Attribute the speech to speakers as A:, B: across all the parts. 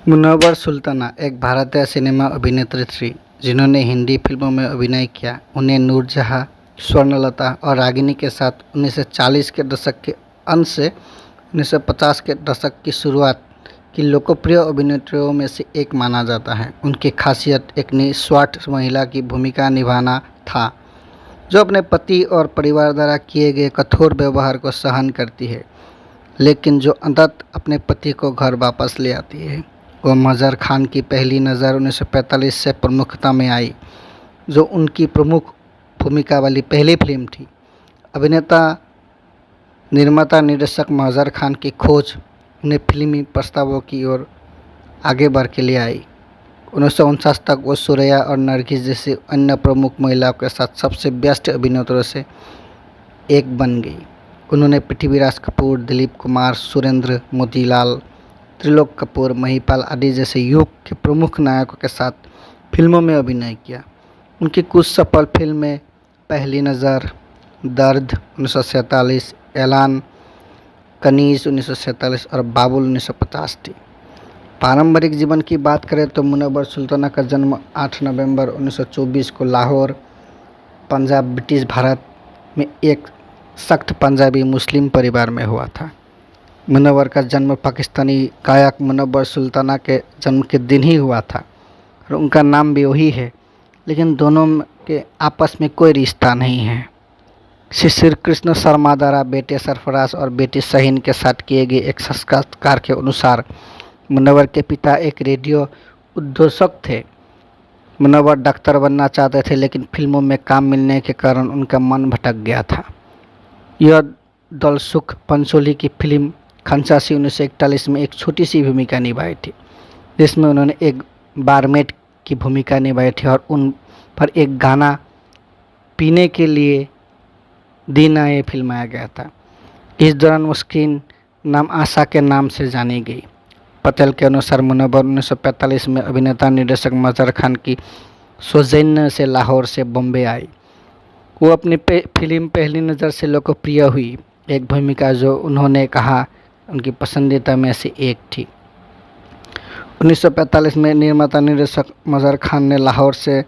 A: मुनव्वर सुल्ताना एक भारतीय सिनेमा अभिनेत्री थी जिन्होंने हिंदी फिल्मों में अभिनय किया। उन्हें नूरजहां, स्वर्णलता और रागिनी के साथ 1940 के दशक के अंत से 1950 के दशक की शुरुआत की लोकप्रिय अभिनेत्रियों में से एक माना जाता है। उनकी खासियत एक निस्वार्थ महिला की भूमिका निभाना था, जो अपने पति और परिवार द्वारा किए गए कठोर व्यवहार को सहन करती है, लेकिन जो अंततः अपने पति को घर वापस ले आती है। वो मज़हर खान की पहली नज़र 1945 से प्रमुखता में आई, जो उनकी प्रमुख भूमिका वाली पहली फिल्म थी। अभिनेता, निर्माता, निर्देशक मज़हर खान की खोज उन्हें फिल्मी प्रस्तावों की ओर आगे बढ़ के ले आई। 1949 तक वो सुरैया और नरगिस जैसी अन्य प्रमुख महिलाओं के साथ सबसे व्यस्त अभिनेत्रियों से एक बन गई। उन्होंने पृथ्वीराज कपूर, दिलीप कुमार, सुरेंद्र, मोतीलाल, त्रिलोक कपूर, महिपाल आदि जैसे युग के प्रमुख नायकों के साथ फिल्मों में अभिनय किया। उनकी कुछ सफल फिल्में पहली नज़र, दर्द 1947, ऐलान, कनीज़ 1947 और बाबुल 1950 थी। पारंपरिक जीवन की बात करें तो मुनव्वर सुल्ताना का जन्म 8 नवंबर 1924 को लाहौर, पंजाब, ब्रिटिश भारत में एक सख्त पंजाबी मुस्लिम परिवार में हुआ था। मुनव्वर का जन्म पाकिस्तानी गायक मुनव्वर सुल्ताना के जन्म के दिन ही हुआ था और उनका नाम भी वही है, लेकिन दोनों के आपस में कोई रिश्ता नहीं है। श्री कृष्ण शर्मा द्वारा बेटे सरफराज और बेटी शहीन के साथ किए गए एक साक्षात्कार के अनुसार मुनव्वर के पिता एक रेडियो उद्घोषक थे। मुनव्वर डॉक्टर बनना चाहते थे, लेकिन फिल्मों में काम मिलने के कारण उनका मन भटक गया था। यह दलसुख पंचोली की फिल्म खंचासी 1941 में एक छोटी सी भूमिका निभाई थी, जिसमें उन्होंने एक बारमेड की भूमिका निभाई थी और उन पर एक गाना पीने के लिए दीना ये फिल्माया गया था। इस दौरान वो स्क्रीन नाम आशा के नाम से जानी गई। पटेल के अनुसार मुनव्वर 1945 में अभिनेता निर्देशक मज़हर खान की सौजन्य से लाहौर से बॉम्बे आई। वो अपनी फिल्म पहली नज़र से लोकप्रिय हुई, एक भूमिका जो उन्होंने कहा उनकी पसंदीदा में से एक थी। 1945 में निर्माता निर्देशक मज़हर खान ने लाहौर से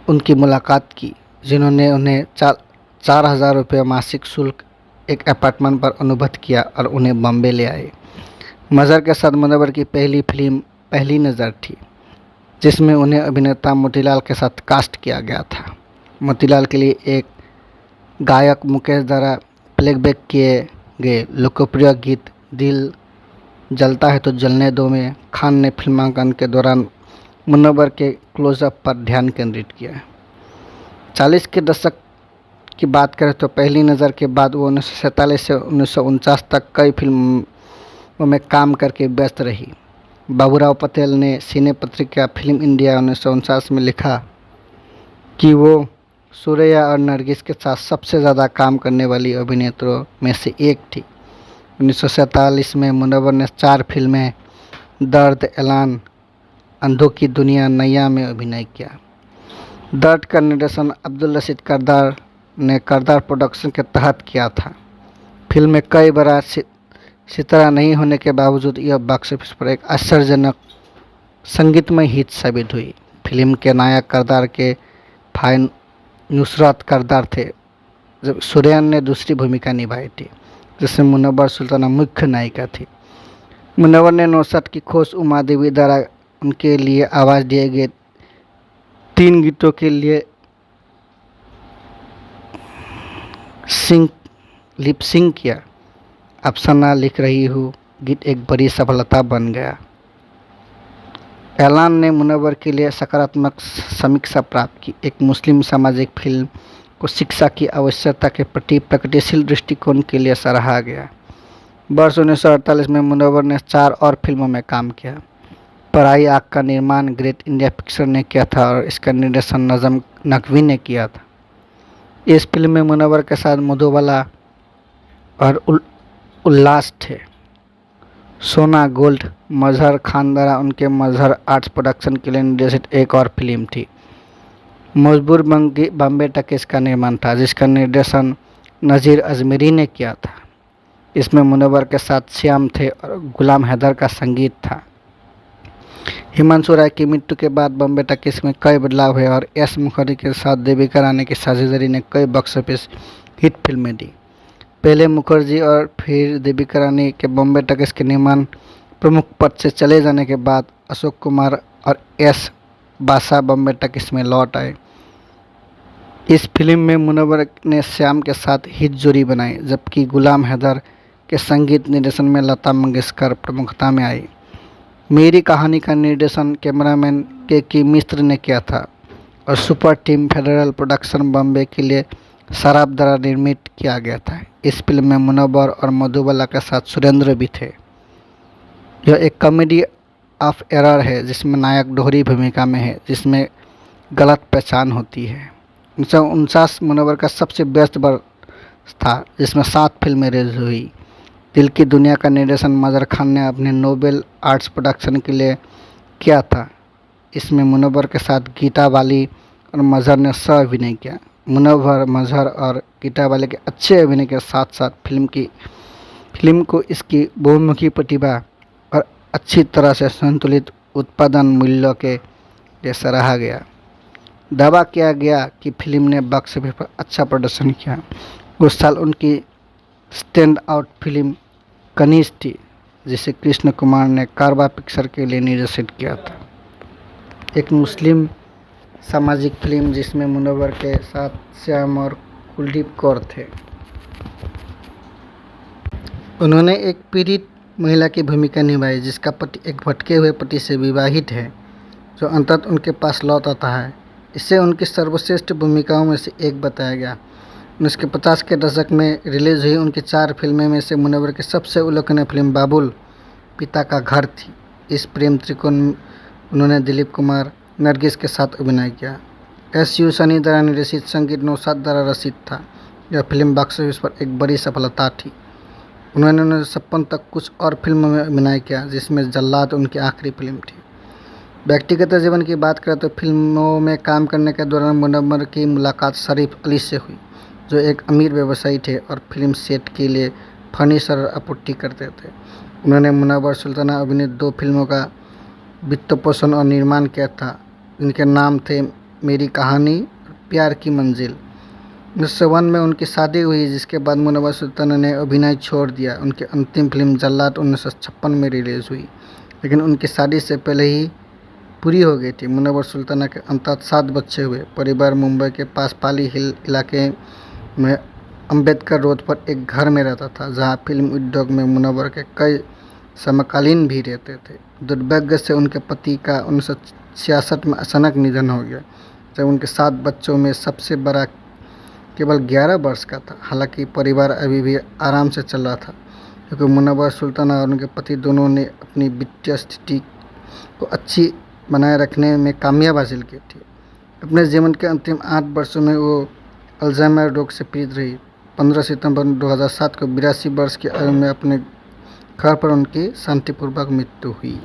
A: उनकी मुलाकात की, जिन्होंने उन्हें 4,000 रुपये मासिक शुल्क एक अपार्टमेंट पर अनुबंध किया और उन्हें बॉम्बे ले आए। मज़हर के साथ मुनव्वर की पहली फिल्म पहली नज़र थी, जिसमें उन्हें अभिनेता मोतीलाल के साथ कास्ट किया गया था। मोतीलाल के लिए एक गायक मुकेश द्वारा प्लेबैक किए गए लोकप्रिय गीत दिल जलता है तो जलने दो में खान ने फिल्मांकन के दौरान मुनव्वर के क्लोजअप पर ध्यान केंद्रित किया। 40 के दशक की बात करें तो पहली नज़र के बाद वो 1947 से 1949 तक कई फिल्मों में काम करके व्यस्त रही। बाबूराव पटेल ने सिने पत्रिका फिल्म इंडिया 1949 में लिखा कि वो सुरैया और नरगिस के साथ सबसे ज़्यादा काम करने वाली अभिनेत्रियों में से एक थी। 1947 में मुनव्वर ने 4 फिल्में दर्द, ऐलान, अंधों की दुनिया, नैया में अभिनय किया। दर्द का निर्देशन अब्दुल रशीद करदार ने करदार प्रोडक्शन के तहत किया था। फिल्म में कई बार सितारा नहीं होने के बावजूद यह बॉक्स ऑफिस पर एक आश्चर्यजनक संगीतमय हिट साबित हुई। फिल्म के नायक करदार के भाई नुसरत करदार थे, जब सुरैया ने दूसरी भूमिका निभाई थी, जिसमें मुनव्वर सुल्ताना मुख्य नायिका थी। मुनव्वर ने नुसरत की खोज उमा देवी द्वारा उनके लिए आवाज़ दिए गए 3 गीतों के लिए लिप सिंक किया। अफसाना लिख रही हूँ गीत एक बड़ी सफलता बन गया। ऐलान ने मुनव्वर के लिए सकारात्मक समीक्षा प्राप्त की। एक मुस्लिम सामाजिक फिल्म को शिक्षा की आवश्यकता के प्रति प्रगतिशील दृष्टिकोण के लिए सराहा गया। वर्ष 1948 में मुनव्वर ने 4 और फिल्मों में काम किया। पराई आग का निर्माण ग्रेट इंडिया पिक्चर ने किया था और इसका निर्देशन नजम नकवी ने किया था। इस फिल्म में मुनव्वर के साथ मधुबाला और उल्लास थे। सोना गोल्ड मज़हर खान द्वारा उनके मज़हर आर्ट्स प्रोडक्शन के लिए निर्देशित एक और फिल्म थी। मजबूर बॉम्बे तक इसका निर्माण था, जिसका निर्देशन नज़ीर अजमेरी ने किया था। इसमें मुनव्वर के साथ श्याम थे और गुलाम हैदर का संगीत था। हिमांशु राय की मृत्यु के बाद बॉम्बे टॉकीज में कई बदलाव हुए और एस मुखर्जी के साथ देविका रानी की साझेदारी ने कई बॉक्स ऑफिस हिट फिल्में दी। पहले मुखर्जी और फिर देविका रानी के बॉम्बे टॉकीज के निर्माण प्रमुख पद से चले जाने के बाद अशोक कुमार और एस बासा बॉम्बे टॉकीज में लौट आए। इस फिल्म में मुनव्वर ने श्याम के साथ हिट जोड़ी बनाई, जबकि गुलाम हैदर के संगीत निर्देशन में लता मंगेशकर प्रमुखता में आई। मेरी कहानी का निर्देशन कैमरामैन के मिश्र ने किया था और super team federal production Bombay के लिए शराब द्वारा निर्मित किया गया था। इस फिल्म में मुनव्वर और मधुबाला के साथ सुरेंद्र भी थे। यह एक कॉमेडी ऑफ एरर है जिसमें नायक दोहरी भूमिका में है, जिसमें गलत पहचान होती है। 1949 मुनव्वर का सबसे व्यस्त वर्ष था, जिसमें 7 फिल्में रिलीज हुई। दिल की दुनिया का निर्देशन मजर खान ने अपने नोबेल आर्ट्स प्रोडक्शन के लिए किया था। इसमें मुनव्वर के साथ गीता बाली और मजहर ने सह अभिनय किया। मुनव्वर, मजहर और गीता बाली के अच्छे अभिनय के साथ साथ फिल्म को इसकी बहुमुखी प्रतिभा और अच्छी तरह से संतुलित उत्पादन मूल्यों के लिए सराहा गया। दावा किया गया कि फिल्म ने बॉक्स ऑफिस पर अच्छा प्रदर्शन किया। उस साल उनकी स्टैंड आउट फिल्म कनीज थी, जिसे कृष्ण कुमार ने कारवा पिक्चर के लिए निर्देशित किया था। एक मुस्लिम सामाजिक फिल्म जिसमें मुनव्वर के साथ श्याम और कुलदीप कौर थे। उन्होंने एक पीड़ित महिला की भूमिका निभाई जिसका पति एक भटके हुए पति से विवाहित है, जो अंततः उनके पास लौट आता है। इसे उनकी सर्वश्रेष्ठ भूमिकाओं में से एक बताया गया। 1950 के दशक में रिलीज हुई उनकी 4 फिल्में में से मुनव्वर की सबसे उल्लेखनीय फिल्म बाबुल पिता का घर थी। इस प्रेम त्रिकोण में उन्होंने दिलीप कुमार, नरगिस के साथ अभिनय किया। एस.यू. सनी द्वारा निर्देशित, संगीत नौशाद द्वारा रचित था। यह फिल्म बॉक्स ऑफिस पर एक बड़ी सफलता थी। उन्होंने 1956 तक कुछ और फिल्मों में अभिनय किया, जिसमें जल्लाद उनकी आखिरी फिल्म थी। व्यक्तिगत जीवन की बात करें तो फिल्मों में काम करने के दौरान मुनव्वर की मुलाकात शरीफ अली से हुई, जो एक अमीर व्यवसायी थे और फिल्म सेट के लिए फर्नीचर आपूर्ति करते थे। उन्होंने मुनव्वर सुल्ताना अभिनीत 2 फिल्मों का वित्तपोषण और निर्माण किया था, जिनके नाम थे मेरी कहानी और प्यार की मंजिल। 1901 में उनकी शादी हुई, जिसके बाद मुनव्वर सुल्ताना ने अभिनय छोड़ दिया। उनकी अंतिम फिल्म जल्लाद 1956 में रिलीज हुई, लेकिन उनकी शादी से पहले ही पूरी हो गई थी। मुनव्वर सुल्ताना के अंततः 7 बच्चे हुए। परिवार मुंबई के पास पाली हिल इलाके में अंबेडकर रोड पर एक घर में रहता था, जहां फिल्म उद्योग में मुनव्वर के कई समकालीन भी रहते थे। दुर्भाग्य से उनके पति का 1966 में अचानक निधन हो गया, जब उनके 7 बच्चों में सबसे बड़ा केवल 11 वर्ष का था। हालांकि परिवार अभी भी आराम से चल रहा था, क्योंकि मुनव्वर सुल्ताना और उनके पति दोनों ने अपनी वित्तीय स्थिति को अच्छी बनाए रखने में कामयाब हासिल की थी। अपने जीवन के अंतिम 8 वर्षों में वो अल्जाइमर रोग से पीड़ित रही। 15 सितंबर 2007 को 82 वर्ष की आयु में अपने घर पर उनकी शांतिपूर्वक मृत्यु हुई।